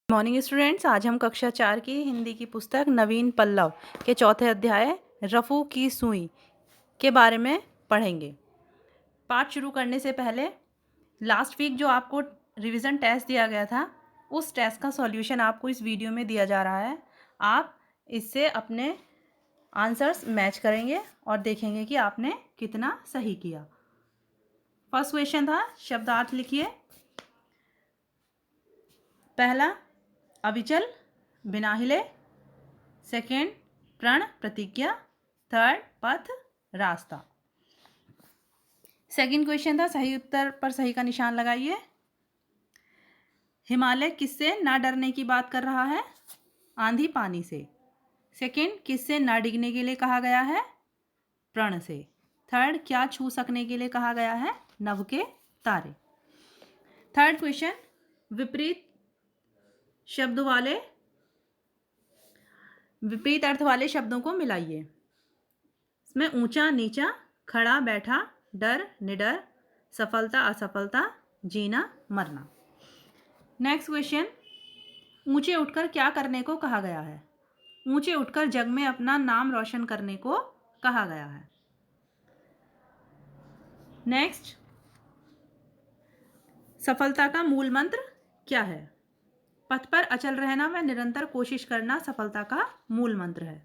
Morning students, आज हम कक्षा 4 की हिंदी की पुस्तक नवीन पल्लव के चौथे अध्याय रफू की सुई के बारे में पढ़ेंगे। पाठ शुरू करने से पहले लास्ट वीक जो आपको रिवीजन टेस्ट दिया गया था, उस टेस्ट का सॉल्यूशन आपको इस वीडियो में दिया जा रहा है। आप इससे अपने आंसर्स मैच करेंगे और देखेंगे कि आपने कितना सही किया। फर्स्ट क्वेश्चन था, शब्दार्थ लिखिए। पहला, अविचल, बिना हिले। सेकेंड, प्रण, प्रतिज्ञा। थर्ड, पथ, रास्ता। सेकेंड क्वेश्चन था, सही उत्तर पर सही का निशान लगाइए। हिमालय किससे ना डरने की बात कर रहा है? आंधी पानी से। सेकेंड, किससे ना डिगने के लिए कहा गया है? प्रण से। थर्ड, क्या छू सकने के लिए कहा गया है? नभ के तारे। थर्ड क्वेश्चन, विपरीत अर्थ वाले शब्दों को मिलाइए। इसमें ऊंचा नीचा, खड़ा बैठा, डर निडर, सफलता असफलता, जीना मरना। नेक्स्ट क्वेश्चन, ऊंचे उठकर क्या करने को कहा गया है? ऊंचे उठकर जग में अपना नाम रोशन करने को कहा गया है। नेक्स्ट, सफलता का मूल मंत्र क्या है? पथ पर अचल रहना व निरंतर कोशिश करना सफलता का मूल मंत्र है।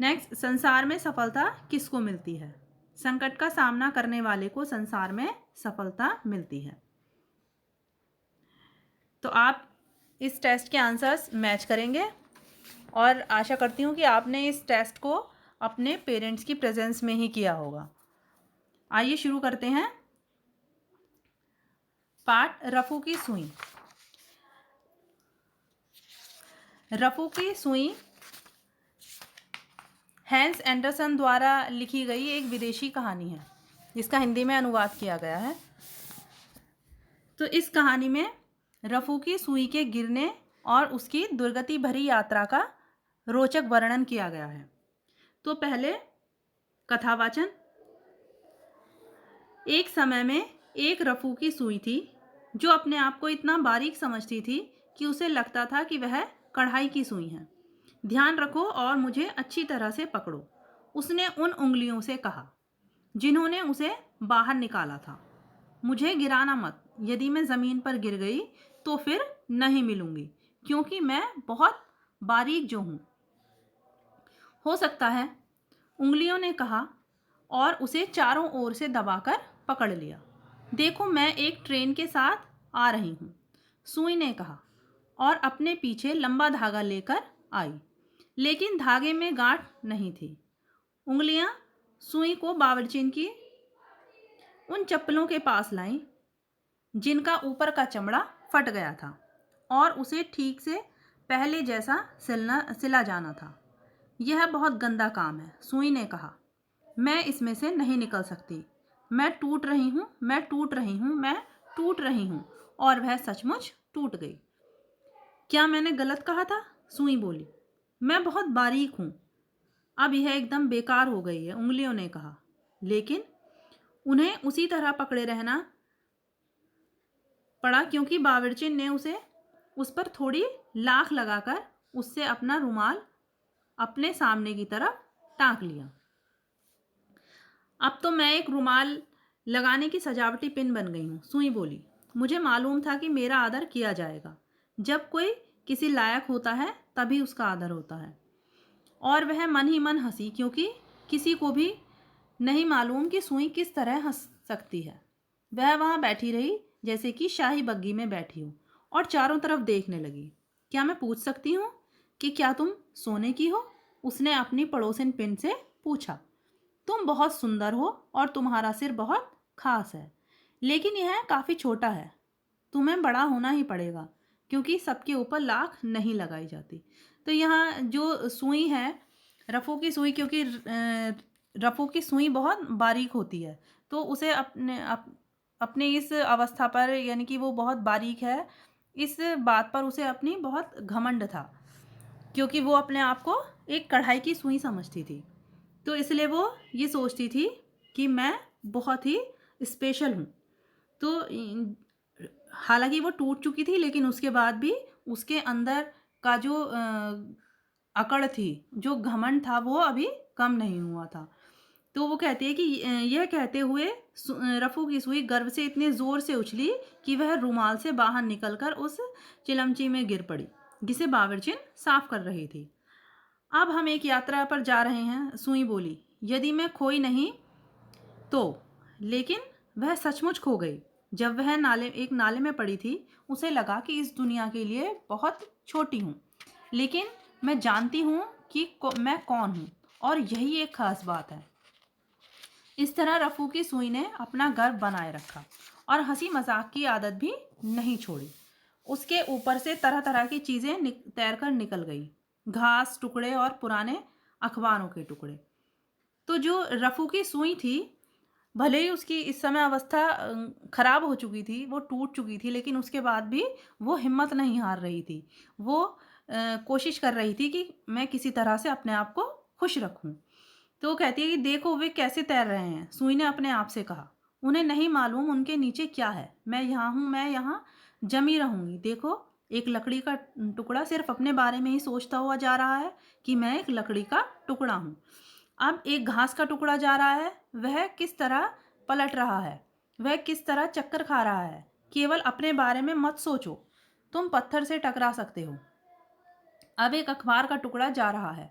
नेक्स्ट, संसार में सफलता किसको मिलती है? संकट का सामना करने वाले को संसार में सफलता मिलती है। तो आप इस टेस्ट के आंसर्स मैच करेंगे और आशा करती हूँ कि आपने इस टेस्ट को अपने पेरेंट्स की प्रेजेंस में ही किया होगा। आइए शुरू करते हैं। पाठ, रफू की सुई। रफू की सुई हैंस एंडरसन द्वारा लिखी गई एक विदेशी कहानी है, जिसका हिंदी में अनुवाद किया गया है। तो इस कहानी में रफू की सुई के गिरने और उसकी दुर्गति भरी यात्रा का रोचक वर्णन किया गया है। तो पहले कथावाचन। एक समय में एक रफू की सुई थी जो अपने आप को इतना बारीक समझती थी कि उसे लगता था कि वह कढ़ाई की सुई है। ध्यान रखो और मुझे अच्छी तरह से पकड़ो, उसने उन उंगलियों से कहा जिन्होंने उसे बाहर निकाला था। मुझे गिराना मत, यदि मैं ज़मीन पर गिर गई तो फिर नहीं मिलूंगी, क्योंकि मैं बहुत बारीक जो हूँ। हो सकता है, उंगलियों ने कहा और उसे चारों ओर से दबाकर पकड़ लिया। देखो, मैं एक ट्रेन के साथ आ रही हूँ, सुई ने कहा और अपने पीछे लंबा धागा लेकर आई, लेकिन धागे में गांठ नहीं थी। उंगलियां सुई को बावर्चिन की उन चप्पलों के पास लाईं जिनका ऊपर का चमड़ा फट गया था और उसे ठीक से पहले जैसा सिला जाना था। यह बहुत गंदा काम है, सुई ने कहा। मैं इसमें से नहीं निकल सकती। मैं टूट रही हूँ, मैं टूट रही हूँ, मैं टूट रही हूँ। और वह सचमुच टूट गई। क्या मैंने गलत कहा था? सुई बोली। मैं बहुत बारीक हूँ, अब यह एकदम बेकार हो गई है, उंगलियों ने कहा। लेकिन उन्हें उसी तरह पकड़े रहना पड़ा, क्योंकि बावर्चिन ने उस पर थोड़ी लाख लगाकर उससे अपना रुमाल अपने सामने की तरफ टाँक लिया। अब तो मैं एक रुमाल लगाने की सजावटी पिन बन गई हूँ, सुई बोली। मुझे मालूम था कि मेरा आदर किया जाएगा। जब कोई किसी लायक होता है तभी उसका आदर होता है। और वह मन ही मन हंसी, क्योंकि किसी को भी नहीं मालूम कि सुई किस तरह हंस सकती है। वह वहाँ बैठी रही जैसे कि शाही बग्गी में बैठी हो और चारों तरफ देखने लगी। क्या मैं पूछ सकती हूँ कि क्या तुम सोने की हो? उसने अपनी पड़ोसिन पिन से पूछा। तुम बहुत सुंदर हो और तुम्हारा सिर बहुत खास है, लेकिन यह काफ़ी छोटा है। तुम्हें बड़ा होना ही पड़ेगा, क्योंकि सबके ऊपर लाख नहीं लगाई जाती। तो यहाँ जो सुई है, रफ़ू की सुई, क्योंकि रफ़ू की सुई बहुत बारीक होती है, तो उसे अपने इस अवस्था पर, यानी कि वो बहुत बारीक है, इस बात पर उसे अपनी बहुत घमंड था, क्योंकि वो अपने आप को एक कढ़ाई की सुई समझती थी। तो इसलिए वो ये सोचती थी कि मैं बहुत ही स्पेशल हूँ। तो हालाँकि वो टूट चुकी थी, लेकिन उसके बाद भी उसके अंदर का जो अकड़ थी, जो घमंड था, वो अभी कम नहीं हुआ था। तो वो कहती है कि यह कहते हुए रफ़ू की सुई गर्व से इतने ज़ोर से उछली कि वह रुमाल से बाहर निकलकर उस चिलमची में गिर पड़ी, जिसे बावर्चिन साफ़ कर रही थी। अब हम एक यात्रा पर जा रहे हैं, सुई बोली। यदि मैं खोई नहीं तो। लेकिन वह सचमुच खो गई। जब वह एक नाले में पड़ी थी, उसे लगा कि इस दुनिया के लिए बहुत छोटी हूँ, लेकिन मैं जानती हूँ कि मैं कौन हूँ, और यही एक खास बात है। इस तरह रफ़ू की सुई ने अपना गर्व बनाए रखा और हंसी मजाक की आदत भी नहीं छोड़ी। उसके ऊपर से तरह तरह की चीज़ें तैरकर निकल गई, घास टुकड़े और पुराने अखबारों के टुकड़े। तो जो रफ़ू की सुई थी, भले ही उसकी इस समय अवस्था खराब हो चुकी थी, वो टूट चुकी थी, लेकिन उसके बाद भी वो हिम्मत नहीं हार रही थी। वो कोशिश कर रही थी कि मैं किसी तरह से अपने आप को खुश रखूं। तो वो कहती है कि देखो वे कैसे तैर रहे हैं, सुई ने अपने आप से कहा। उन्हें नहीं मालूम उनके नीचे क्या है। मैं यहाँ हूँ, मैं यहाँ जमी रहूंगी। देखो, एक लकड़ी का टुकड़ा सिर्फ अपने बारे में ही सोचता हुआ जा रहा है कि मैं एक लकड़ी का टुकड़ा हूँ। अब एक घास का टुकड़ा जा रहा है, वह किस तरह पलट रहा है, वह किस तरह चक्कर खा रहा है। केवल अपने बारे में मत सोचो, तुम पत्थर से टकरा सकते हो। अब एक अखबार का टुकड़ा जा रहा है,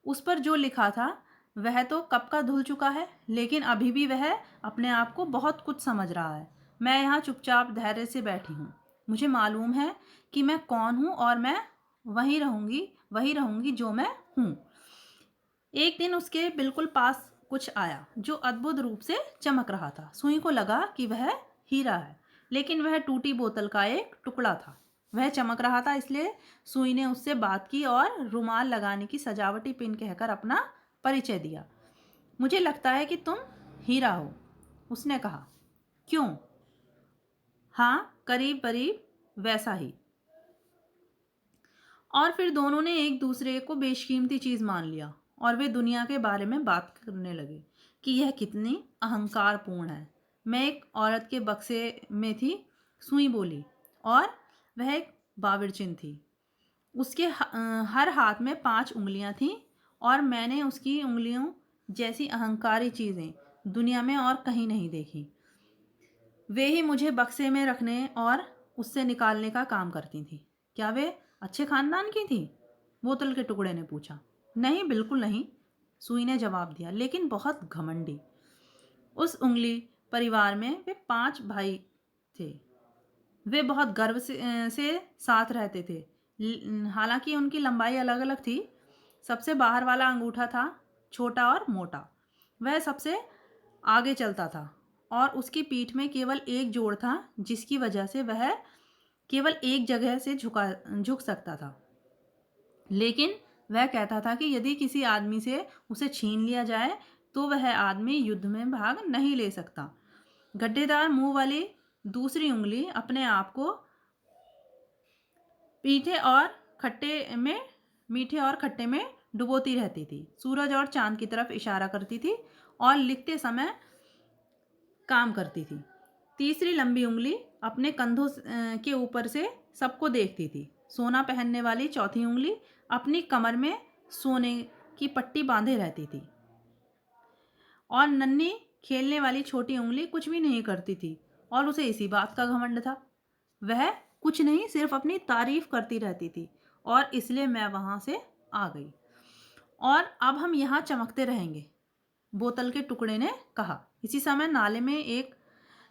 उस पर जो लिखा था वह तो कब का धुल चुका है, लेकिन अभी भी वह अपने आप को बहुत कुछ समझ रहा है। मैं यहाँ चुपचाप धैर्य से बैठी हूँ। मुझे मालूम है कि मैं कौन हूँ, और मैं वही रहूँगी जो मैं हूँ। एक दिन उसके बिल्कुल पास कुछ आया जो अद्भुत रूप से चमक रहा था। सुई को लगा कि वह हीरा है, लेकिन वह टूटी बोतल का एक टुकड़ा था। वह चमक रहा था, इसलिए सुई ने उससे बात की और रुमाल लगाने की सजावटी पिन कहकर अपना परिचय दिया। मुझे लगता है कि तुम हीरा हो, उसने कहा। क्यों? हाँ, करीब करीब वैसा ही। और फिर दोनों ने एक दूसरे को बेशकीमती चीज़ मान लिया, और वे दुनिया के बारे में बात करने लगे कि यह कितनी अहंकारपूर्ण है। मैं एक औरत के बक्से में थी, सुई बोली, और वह एक बावर्चिन थी। उसके हर हाथ में 5 उंगलियां थीं, और मैंने उसकी उंगलियों जैसी अहंकारी चीज़ें दुनिया में और कहीं नहीं देखी। वे ही मुझे बक्से में रखने और उससे निकालने का काम करती थीं। क्या वे अच्छे खानदान की थीं? बोतल के टुकड़े ने पूछा। नहीं, बिल्कुल नहीं, सुई ने जवाब दिया, लेकिन बहुत घमंडी। उस उंगली परिवार में वे 5 भाई थे। वे बहुत गर्व से साथ रहते थे। हालांकि उनकी लंबाई अलग अलग थी। सबसे बाहर वाला अंगूठा था छोटा और मोटा। वह सबसे आगे चलता था, और उसकी पीठ में केवल एक जोड़ था, जिसकी वजह से वह केवल एक जगह से झुक सकता था। लेकिन वह कहता था कि यदि किसी आदमी से उसे छीन लिया जाए तो वह आदमी युद्ध में भाग नहीं ले सकता। गड्ढेदार मुंह वाली दूसरी उंगली अपने आप को मीठे और खट्टे में मीठे और खट्टे में डुबोती रहती थी, सूरज और चांद की तरफ इशारा करती थी, और लिखते समय काम करती थी। तीसरी लंबी उंगली अपने कंधों के ऊपर से सबको देखती थी। सोना पहनने वाली चौथी उंगली अपनी कमर में सोने की पट्टी बांधे रहती थी, और नन्ही खेलने वाली छोटी उंगली कुछ भी नहीं करती थी, और उसे इसी बात का घमंड था। वह कुछ नहीं, सिर्फ अपनी तारीफ करती रहती थी, और इसलिए मैं वहां से आ गई। और अब हम यहाँ चमकते रहेंगे, बोतल के टुकड़े ने कहा। इसी समय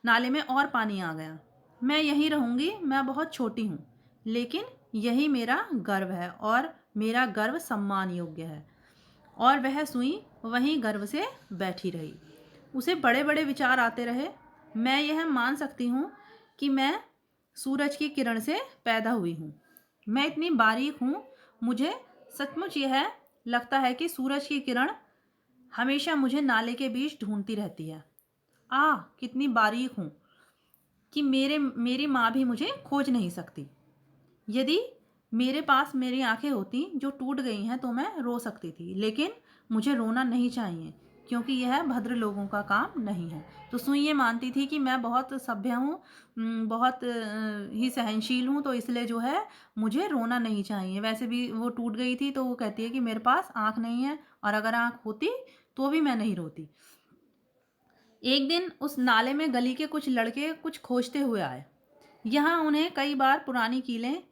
नाले में और पानी आ गया। मैं यहीं रहूंगी, मैं बहुत छोटी हूँ, लेकिन यही मेरा गर्व है, और मेरा गर्व सम्मान योग्य है। और वह सुई वहीं गर्व से बैठी रही। उसे बड़े बड़े विचार आते रहे। मैं यह मान सकती हूँ कि मैं सूरज की किरण से पैदा हुई हूँ। मैं इतनी बारीक हूँ, मुझे सचमुच यह लगता है कि सूरज की किरण हमेशा मुझे नाले के बीच ढूंढती रहती है। कितनी बारीक हूँ कि मेरी माँ भी मुझे खोज नहीं सकती। यदि मेरे पास मेरी आंखें होती जो टूट गई हैं तो मैं रो सकती थी, लेकिन मुझे रोना नहीं चाहिए, क्योंकि यह भद्र लोगों का काम नहीं है। तो सुई ये मानती थी कि मैं बहुत सभ्य हूँ, बहुत ही सहनशील हूँ, तो इसलिए जो है मुझे रोना नहीं चाहिए। वैसे भी वो टूट गई थी, तो वो कहती है कि मेरे पास आँख नहीं है, और अगर आँख होती तो भी मैं नहीं रोती। एक दिन उस नाले में गली के कुछ लड़के कुछ खोजते हुए आए। यहाँ उन्हें कई बार पुरानी कीलें,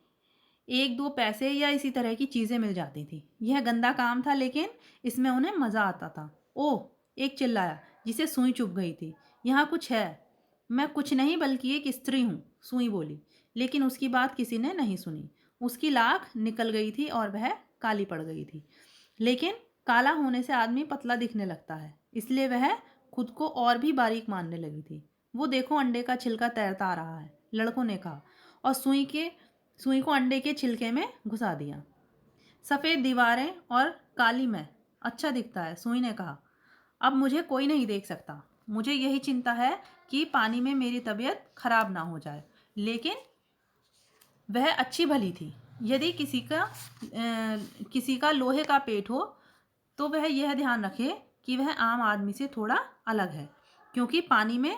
1-2 पैसे या इसी तरह की चीज़ें मिल जाती थी। यह गंदा काम था, लेकिन इसमें उन्हें मज़ा आता था। ओह! एक चिल्लाया, जिसे सुई चुभ गई थी। यहाँ कुछ है। मैं कुछ नहीं बल्कि एक स्त्री हूँ, सुई बोली। लेकिन उसकी बात किसी ने नहीं सुनी। उसकी लाख निकल गई थी और वह काली पड़ गई थी। लेकिन काला होने से आदमी पतला दिखने लगता है, इसलिए वह खुद को और भी बारीक मानने लगी थी। वो देखो, अंडे का छिलका तैरता आ रहा है, लड़कों ने कहा, और सुई को अंडे के छिलके में घुसा दिया। सफ़ेद दीवारें और काली मैं, अच्छा दिखता है, सुई ने कहा। अब मुझे कोई नहीं देख सकता। मुझे यही चिंता है कि पानी में मेरी तबीयत खराब ना हो जाए। लेकिन वह अच्छी भली थी। यदि किसी का लोहे का पेट हो, तो वह यह ध्यान रखे कि वह आम आदमी से थोड़ा अलग है, क्योंकि पानी में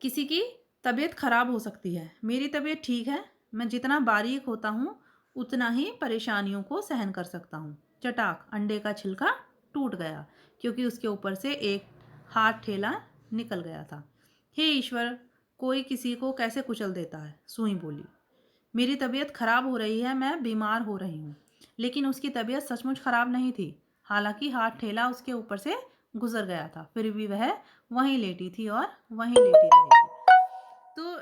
किसी की तबीयत खराब हो सकती है। मेरी तबीयत ठीक है। मैं जितना बारीक होता हूँ, उतना ही परेशानियों को सहन कर सकता हूँ। चटाक, अंडे का छिलका टूट गया, क्योंकि उसके ऊपर से एक हाथ ठेला निकल गया था। हे ईश्वर, कोई किसी को कैसे कुचल देता है, सुई बोली। मेरी तबीयत खराब हो रही है, मैं बीमार हो रही हूँ। लेकिन उसकी तबीयत सचमुच खराब नहीं थी। हालांकि हाथ ठेला उसके ऊपर से गुजर गया था, फिर भी वह वहीं लेटी थी और वहीं लेटी रहेगी। तो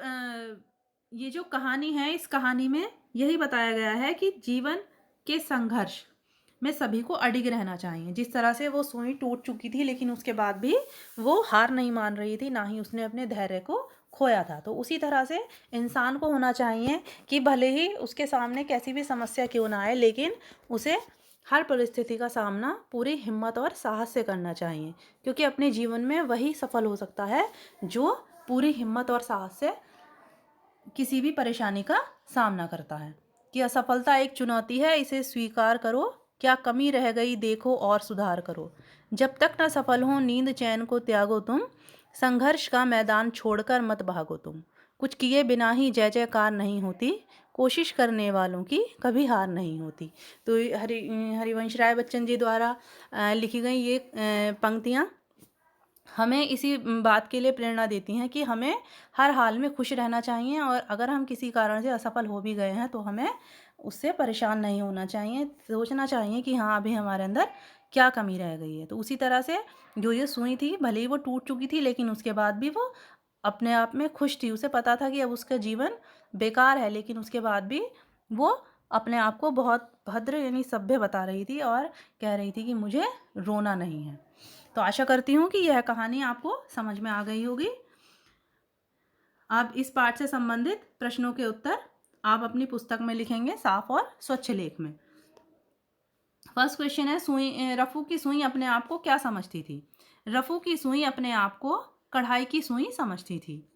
ये जो कहानी है, इस कहानी में यही बताया गया है कि जीवन के संघर्ष में सभी को अडिग रहना चाहिए। जिस तरह से वो सुई टूट चुकी थी, लेकिन उसके बाद भी वो हार नहीं मान रही थी, ना ही उसने अपने धैर्य को खोया था। तो उसी तरह से इंसान को होना चाहिए कि भले ही उसके सामने कैसी भी समस्या क्यों ना आए, लेकिन उसे हर परिस्थिति का सामना पूरी हिम्मत और साहस से करना चाहिए, क्योंकि अपने जीवन में वही सफल हो सकता है जो पूरी हिम्मत और साहस से किसी भी परेशानी का सामना करता है। कि असफलता एक चुनौती है, इसे स्वीकार करो। क्या कमी रह गई देखो और सुधार करो। जब तक न सफल हो नींद चैन को त्यागो तुम। संघर्ष का मैदान छोड़कर मत भागो तुम। कुछ किए बिना ही जय जयकार नहीं होती। कोशिश करने वालों की कभी हार नहीं होती। तो हरिवंश राय बच्चन जी द्वारा लिखी गई ये पंक्तियाँ हमें इसी बात के लिए प्रेरणा देती हैं कि हमें हर हाल में खुश रहना चाहिए, और अगर हम किसी कारण से असफल हो भी गए हैं तो हमें उससे परेशान नहीं होना चाहिए। सोचना चाहिए कि हाँ, अभी हमारे अंदर क्या कमी रह गई है। तो उसी तरह से जो ये सुई थी, भले ही वो टूट चुकी थी, लेकिन उसके बाद भी वो अपने आप में खुश थी। उसे पता था कि अब उसका जीवन बेकार है, लेकिन उसके बाद भी वो अपने आप को बहुत भद्र यानी सभ्य बता रही थी और कह रही थी कि मुझे रोना नहीं है। तो आशा करती हूँ कि यह कहानी आपको समझ में आ गई होगी। अब इस पाठ से संबंधित प्रश्नों के उत्तर आप अपनी पुस्तक में लिखेंगे, साफ और स्वच्छ लेख में। फर्स्ट क्वेश्चन है, रफू की सुई अपने आप को क्या समझती थी? रफू की सुई अपने आप को कढ़ाई की सुई समझती थी।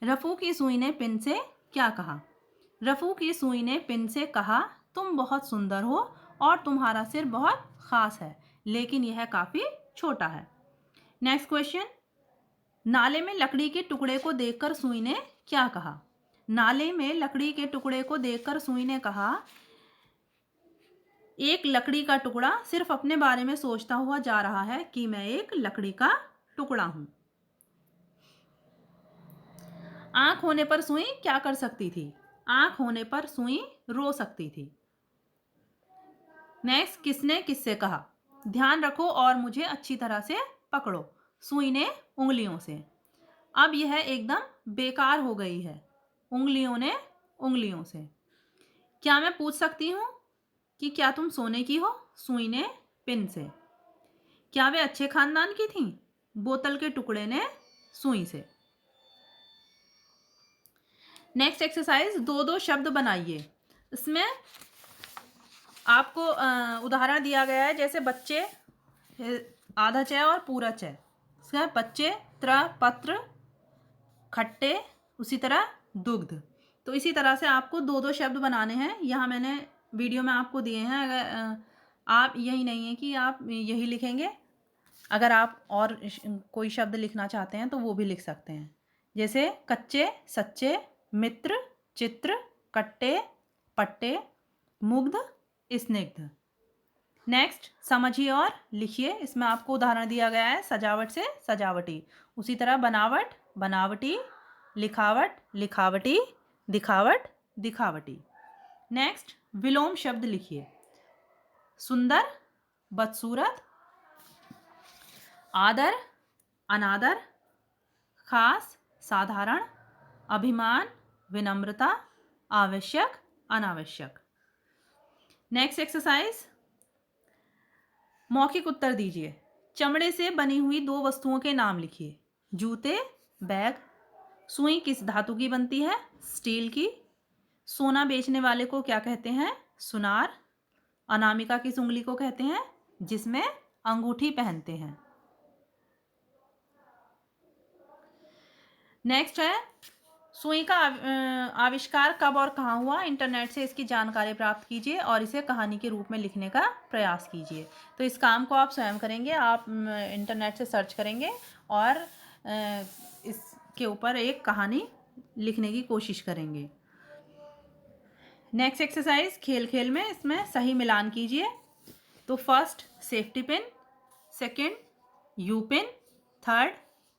रफू की सुई ने पिन से क्या कहा? रफू की सुई ने पिन से कहा, तुम बहुत सुंदर हो और तुम्हारा सिर बहुत खास है, लेकिन यह काफ़ी छोटा है। नेक्स्ट क्वेश्चन, नाले में लकड़ी के टुकड़े को देखकर सुई ने क्या कहा? नाले में लकड़ी के टुकड़े को देखकर सुई ने कहा, एक लकड़ी का टुकड़ा सिर्फ अपने बारे में सोचता हुआ जा रहा है कि मैं एक लकड़ी का टुकड़ा हूं। आंख होने पर सुई क्या कर सकती थी? आंख होने पर सुई रो सकती थी। नेक्स्ट, किसने किससे कहा? ध्यान रखो और मुझे अच्छी तरह से पकड़ो। सुई ने उंगलियों से। अब यह एकदम बेकार हो गई है। उंगलियों ने उंगलियों से। क्या मैं पूछ सकती हूँ कि क्या तुम सोने की हो? सुई ने पिन से। क्या वे अच्छे खानदान की थीं? बोतल के टुकड़े ने सुई से। नेक्स्ट एक्सरसाइज, दो दो शब्द बनाइए। इसमें आपको उदाहरण दिया गया है, जैसे बच्चे, आधा च और पूरा च। इसका बच्चे, त्र, पत्र, खट्टे, उसी तरह दुग्ध। तो इसी तरह से आपको दो दो शब्द बनाने हैं। यहाँ मैंने वीडियो में आपको दिए हैं। अगर आप यही नहीं है कि आप यही लिखेंगे, अगर आप और कोई शब्द लिखना चाहते हैं तो वो भी लिख सकते हैं, जैसे कच्चे, सच्चे, मित्र, चित्र, कट्टे, पट्टे, मुग्ध, स्निग्ध। नेक्स्ट समझिए और लिखिए। इसमें आपको उदाहरण दिया गया है सजावट से सजावटी, उसी तरह बनावट, बनावटी, लिखावट, लिखावटी, दिखावट, दिखावटी। नेक्स्ट विलोम शब्द लिखिए। सुंदर, बदसूरत, आदर, अनादर, खास, साधारण, अभिमान, विनम्रता, आवश्यक, अनावश्यक। नेक्स्ट एक्सरसाइज, मौखिक उत्तर दीजिए। चमड़े से बनी हुई दो वस्तुओं के नाम लिखिए। जूते, बैग। सुई किस धातु की बनती है? स्टील की। सोना बेचने वाले को क्या कहते हैं? सुनार। अनामिका किस उंगली को कहते हैं? जिसमें अंगूठी पहनते हैं। नेक्स्ट है, सुई का आविष्कार कब और कहाँ हुआ? इंटरनेट से इसकी जानकारी प्राप्त कीजिए और इसे कहानी के रूप में लिखने का प्रयास कीजिए। तो इस काम को आप स्वयं करेंगे, आप इंटरनेट से सर्च करेंगे और इसके ऊपर एक कहानी लिखने की कोशिश करेंगे। नेक्स्ट एक्सरसाइज, खेल खेल में इसमें सही मिलान कीजिए। तो first safety pin, second you pin, third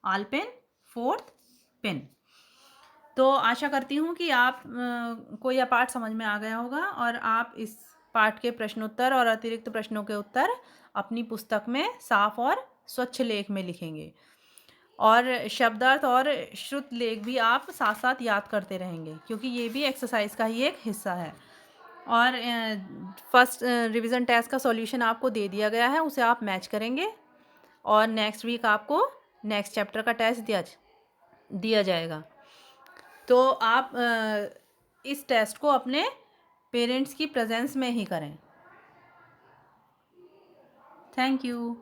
all pin, fourth pin. तो आशा करती हूँ कि आप को यह पाठ समझ में आ गया होगा और आप इस पाठ के प्रश्नोत्तर और अतिरिक्त प्रश्नों के उत्तर अपनी पुस्तक में साफ और स्वच्छ लेख में लिखेंगे और शब्दार्थ और श्रुत लेख भी आप साथ साथ याद करते रहेंगे, क्योंकि ये भी एक्सरसाइज का ही एक हिस्सा है। और फर्स्ट रिवीजन टेस्ट का सॉल्यूशन आपको दे दिया गया है, उसे आप मैच करेंगे और नेक्स्ट वीक आपको नेक्स्ट चैप्टर का टेस्ट दिया जाएगा। तो आप इस टेस्ट को अपने पेरेंट्स की प्रेजेंस में ही करें। Thank you.